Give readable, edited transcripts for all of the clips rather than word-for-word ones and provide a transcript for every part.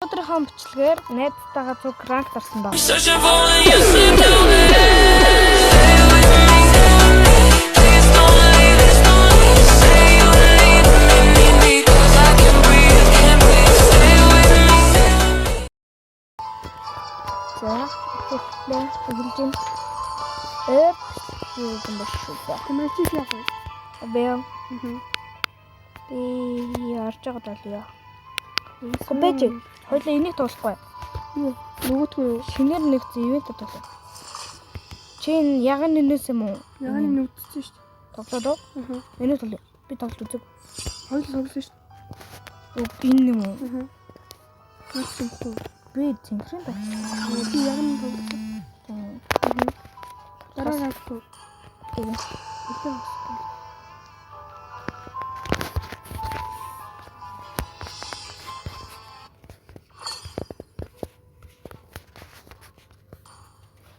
Өнөөдрийнхөө бичлэгээр найзтайгаа цуг ранк дарсан баг. За, тэгэхээр хэлжин юм байна шүү дээ. Тэмээчийг яах вэ? Бэм. Би ярж байгаа даа. Гүбэж. Хоёлаа энийг туулахгүй. Юу? Нөгөөдгөө юу? Шинээр нэг ивент туулаа. Чин яг нэнэс юм уу? Яг нь үтсэн шүү дээ. Тоглоод уу? Энийг туулаа. Би тоглож үзэг. Хоёул тоглосон шүү дээ. Энэ юм уу? Үтсэн. Би зинхрэн байна. Би яг нь тоглосон. Дараа гоо. Тэгээ.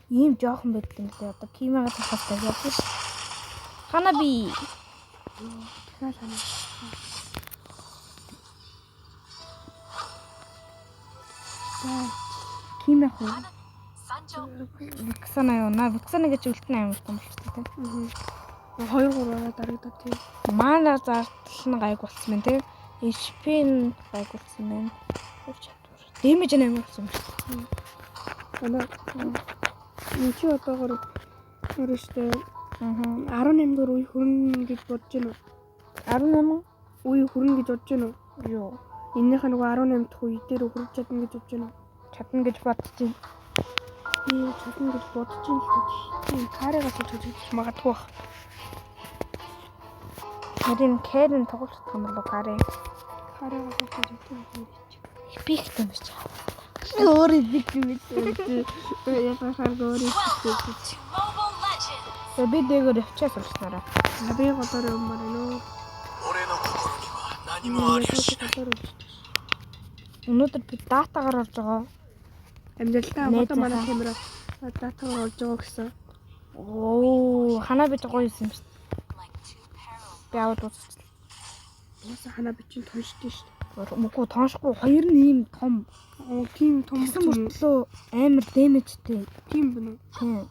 Ийм жоохон байт юм лээ. Одоо кимагаа тахтай явж ш. Ханаби. Дахиад хана. За кимаа хөө. Виксана юу наа Виксана гэж үлдэн амар том болчихсон тийм. 2-3 дарагдаад тийм. Мана зартал нь гайг болсон байна тийм. HP-н гайг болсон байна. Чадвар. Дэмэж амар болсон юм. Манай чи одоогоор өөрөөсөө 18 дэх үе хүрнэ гэж бодож байна уу? 18 үе хүрнэ гэж бодож байна уу? Юу. Энийх нь нөгөө 18 дахь үе дээр хүрч чадна гэж бодож байна уу? Чадна гэж бодож байна. Би чадна гэж бодож байна шүү дээ. Тийм каригаас хийж магадгүй бах. Харин Кэрэн тоглох юм болоо каригаас хийж чадна. Эпиктэй юм чи. Өөр эпик юм чи. Япахаар өөр эпик. За би дээгөр явчаас урснараа. Би годоор юммаар нөө. Өнөөдөр би датагаар орж байгаа. Амжилттай одоо манай камера датагаар орж байгаа гэсэн. Оо, ханаа бич гоё юм шүү. Би аваад үзчихлээ. Яса ханаа бичин тоншдээ шүү. Мөхгүй тооншгүй хоёр нь ийм том. Тийм том мөртлөө амар дэмэжтэй. Тийм байна уу? Тийм.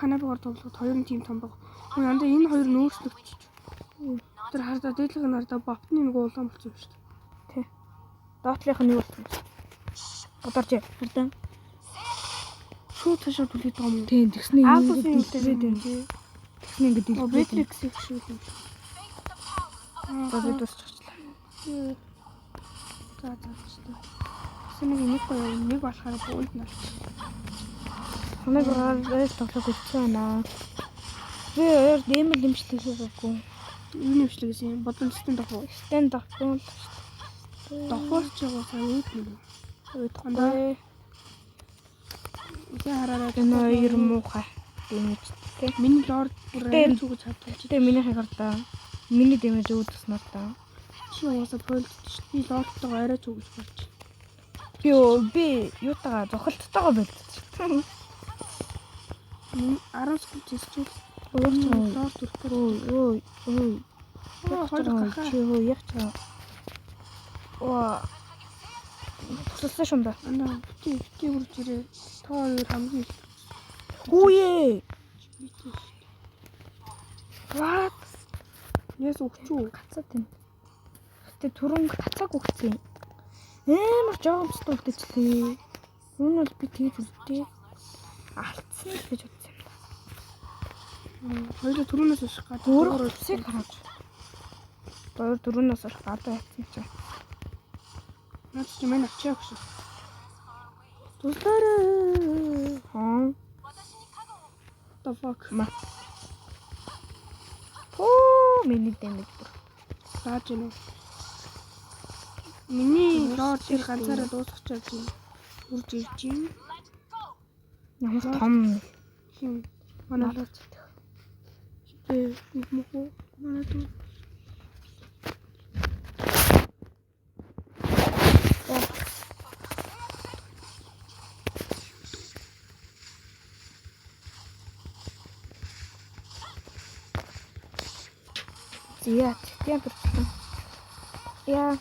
Ханаа бигаар тоглоход хоёр нь тийм том баг. Янда энэ хоёр нь өөрчлөгдөж. Тэр хардаа дээдлэг нь хардаа бавтны нэг улаан болсон юм шүү. Тий. Доотлих нь юу болсон бэ? Одорч хардаа. Шууд цаашаа түлхэж байгаа юм. Тийм, тэгснэ ингэ дэлгэрээд юм тий. Тэгснэ ингэ дэлгэрээд. Бэтрикс их шүү дээ. За би дуусчихлаа. За. Сэмэг нэг гоё нэг болохоор буунд нар. Ханаа гараад тоглох гэсэн байна. Би өөр дэмэл имжлэг хийгээгүй. Юу имжлэг гэсэн бодомжтой дохоо. Стен дохоо. Дохоорч байгаа сайн үүднэ. Үүдгүй. Үгүй хараарай. Энэ хоёр муухай дэмэжтэй. Миний лорд бүр амар зүгж чаддаг. Тэ миний хагардаа. Миний дэмэж үүдснээр та. Чи уусаа пойлд шүү. Би лордтойгоо арай зүгж болж. Би юутагаа зохилттойгоо болчих. 10 секунд хийчихвэл лорд үрхээр ой. Чи яг чаа. Оо. Тусалсан юм да. Ана бити үрж ирээ. Та хоёр хамгийн их. Хүүе. What? Яс өгчүү. Гацаад байна. Гэтэ түрүүн гацааг өгсөн. Амар жоомцтой үлдээчлээ. Үүн бол би тэгж үлдээ. Алдсан л гэж утсан юм да. Хоёул түрүүнээс уших гад. Өөр усыг хараач. Өөр түрүүнээс уших гадаа ятсан чи. Наач чи мэн ачаа гэж. Туслаарай. The fuck. Оо, миний дэмэж. Зааж гэнэ. Миний лорд их ганцаараа дуусчихж байна. Үрж ирж байна. Ямар том хин манай лорд. Тэ мөхөө манай дүү. Зя, температура. Я,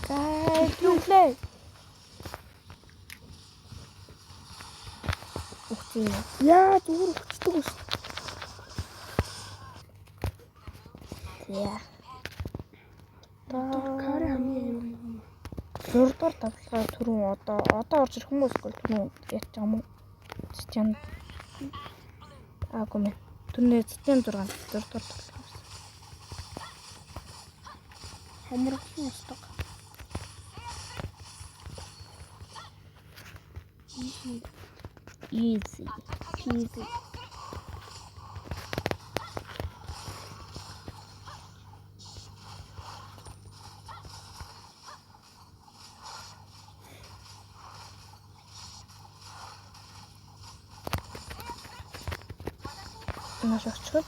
Дай, люблю. хүчтэй. Яа зүгээр хүчдэг ус. Яа. Кари хамгийн юм. 4 дугаар давталгаа түрүүн одоо орж ирэх хүмүүс бол түрүүн яач байгаа юм уу? Систем. Гүмэ. Түрнээ систем 6 4 дугаар давталгаа. Хамрагсан устдаг. Easy. Peasy. Наш очих.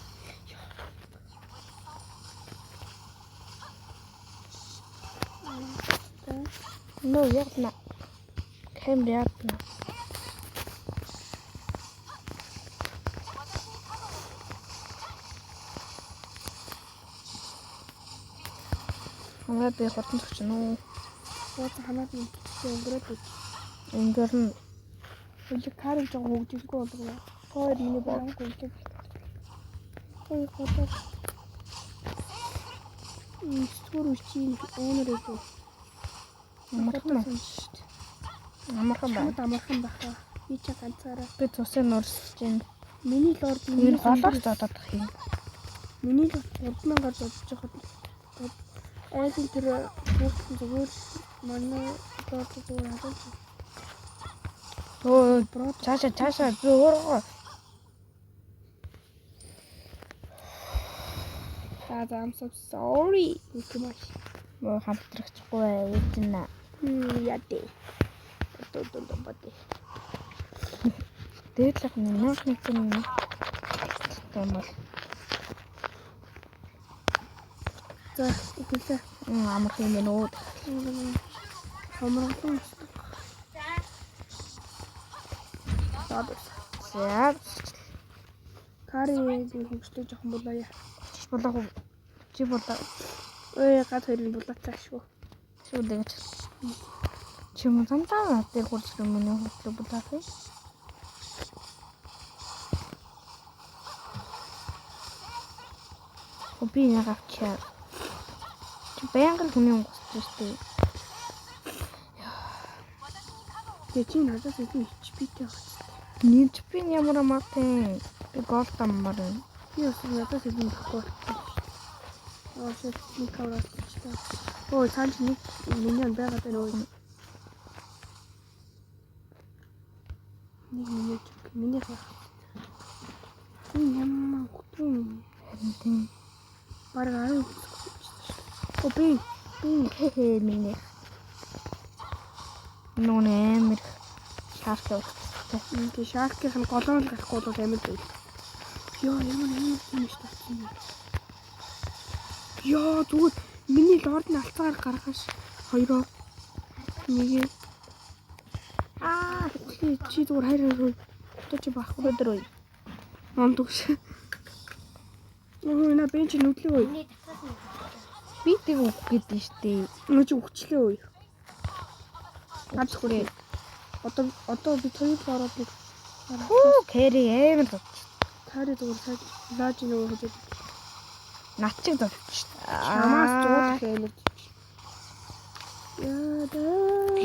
Ну яна. Камер яна. Хамаа би хотон төгч нөө. Вот хамаад нь өнгөрөөд үү. Энгэр нь Үлэг кари жоо хөгжүүлгүй болов. Хоёр миний барахгүй үлэг. Ой хотоо. Стур үчийн өөндөө үү. амархан байна. Амархан баха. Би ч ганцаараа. Би цусыг нурсж байна. Миний лорд Энэ голоор зодоод юм. Миний лорд 3000-аар зодож хахад. Айдын тэр хүүхдэн зүгээр манай лорд зүгээр хадаж. Өө цаашаа би өөрөө I'm so sorry. Too much. муу хамтрагчгүй эднэ. Ядэ. Бат. Дээдлэх нэг юм бол За, ихэвчлэн амархан юм нөө. хамрагсан. За Кари хөгжлөө жоохон болоо. болоо чи болоо Ой, гад хоёрын булаацаашгүй. шүү дээ. Чи мөн тантаа тэр хурц юм нэ хөтлөө булаах юм. Би яг авчаа. Чи баян хүний өнгөсч штэ. Тэгээ чи надад илүү HP-тэй байна. Нэмч би ямар амартай. Би гол таммаар. Би бас надад илүү ихгүй. Шит нэг кавраа читэй. Ой, цааш нэг миньон байгаад байна уу? Нэг минут миний хаа. Ямар хөтөн. Баргаа. Опи. Хе миний. Нонэ мэр шаартай. Ингээ шаркийн голоон гарахгүй бол амар зүйл. Яа, ямар юм шүү дээ. Яа, зүгээр миний лорд нь алцаар гаргаш. Хоёроо. Нэг. Чи зүгээр хайраа тууч баах өдөр үе. Монд үгш. На бенч нүдлээ үе. Би тэг үг гэдэг нь штэ. Нөө чи өгчлээ үе. Гадс хүрээ. Одоо би хоёр ороод нэг. Кэри амар тот. Кари зүгээр цаг лааж нөгөө хөдөө. Начиг тотч. Чамаас дуудах амар.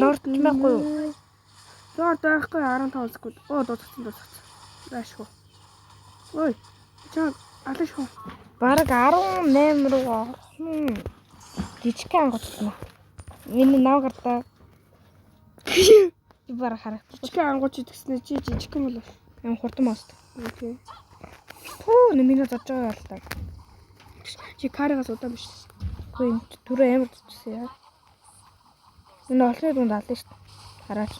Лорд махгүй. Лорд байхгүй 15 секунд. Дууссан. Заашгүй. Ой. Чаг алашгүй. Бараг 18 руу орсон. Жижигхэн ангуучлаа. Энэ навгарта. Би бараг харагдчих. Жижигхэн ангууч идэгснэ чи жижигхэн бол юм хурдан мост. окей. Хөө нэмээ зодж байгаа л та. Чи каригаас удаан биш. Үгүй түрүү амар зодчихсан яа. Энэ олны дунд ална шүү дээ. Хараач.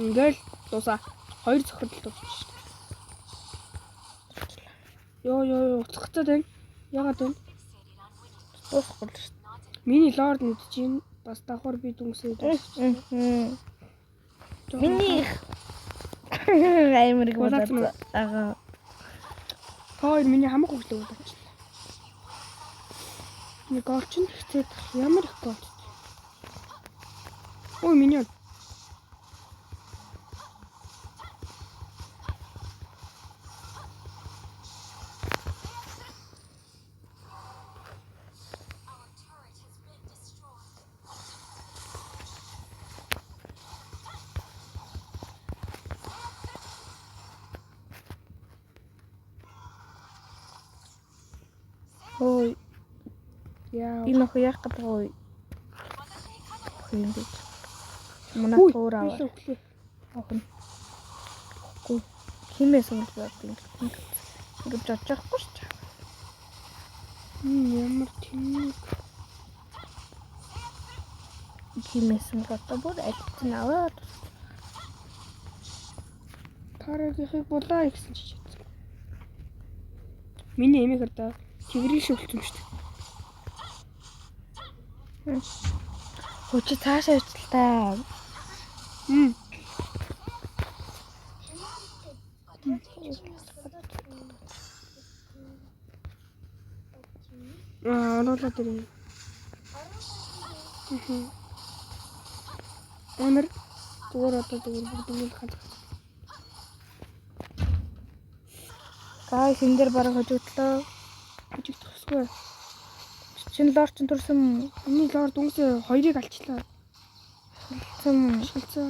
Ингээл дуусаа. Хоёр цохрол дууссан шүү дээ. Йоо уцхацаад байна. Ягаад вэ? Дуусахгүй л шүү дээ. Миний лорд мэдэж чинь бас давхар би дүнсээ дууссан. Миний аймаг болоод байгаа. Хоёр миний хамаг хөглөө болооч. Нэг орчин ихтэй ямар их гол. Ой миний. Ой, Яа. би нөх яах гэдэг вэ? Хин гэж. Манай Үй, туур аваа. өглөө. Охин. Гүү. Химээс үл бод ингэж очихгүй шүү дээ. Ямар тэнэг. Химээс үл одоо бүр альцсан аваад. Тарагийнхыг булаа гэсэн чи чадсан. Миний эмийг одоо тэгрийн шөвлөсөн шүү дээ. Хөөч цаашаа ивчлээ. Оруулаад ирээ. Амар зүгээр бүгд хандах. Гай хэн дээр бараг хожигдлоо. Хожигдох хэсгүй. Чин лорч төрсөн Миний лорд үнгсээ хоёрыг алчлаа. шилцэн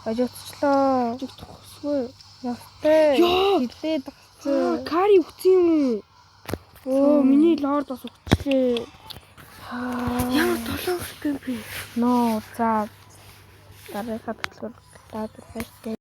хожигдчлоо. Хожигдох хэсгүй. Явтай. Яа! Хилээд гацсан. Кари үтсэн юм уу? Миний лорд бас өгчлээ. Ямар толгойг би. Ноо за. Дараагаа бичлэр даад хайртай.